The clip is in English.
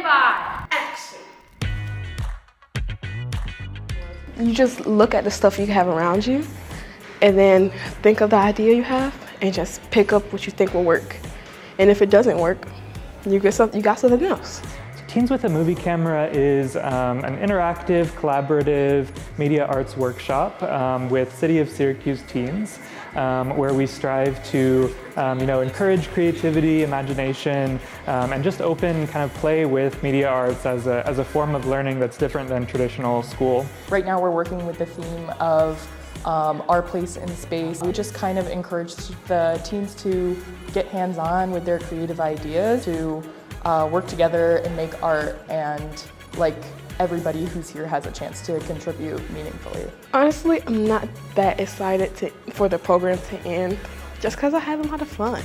5, action. You just look at the stuff you have around you and then think of the idea you have and just pick up what you think will work. And if it doesn't work, you got something else. Teens with a Movie Camera is an interactive, collaborative media arts workshop with City of Syracuse teens, where we strive to encourage creativity, imagination, and just open kind of play with media arts as a form of learning that's different than traditional school. Right now we're working with the theme of our place in space. We just kind of encourage the teens to get hands-on with their creative ideas, to work together and make art, and like everybody who's here has a chance to contribute meaningfully. Honestly, I'm not that excited for the program to end just because I had a lot of fun.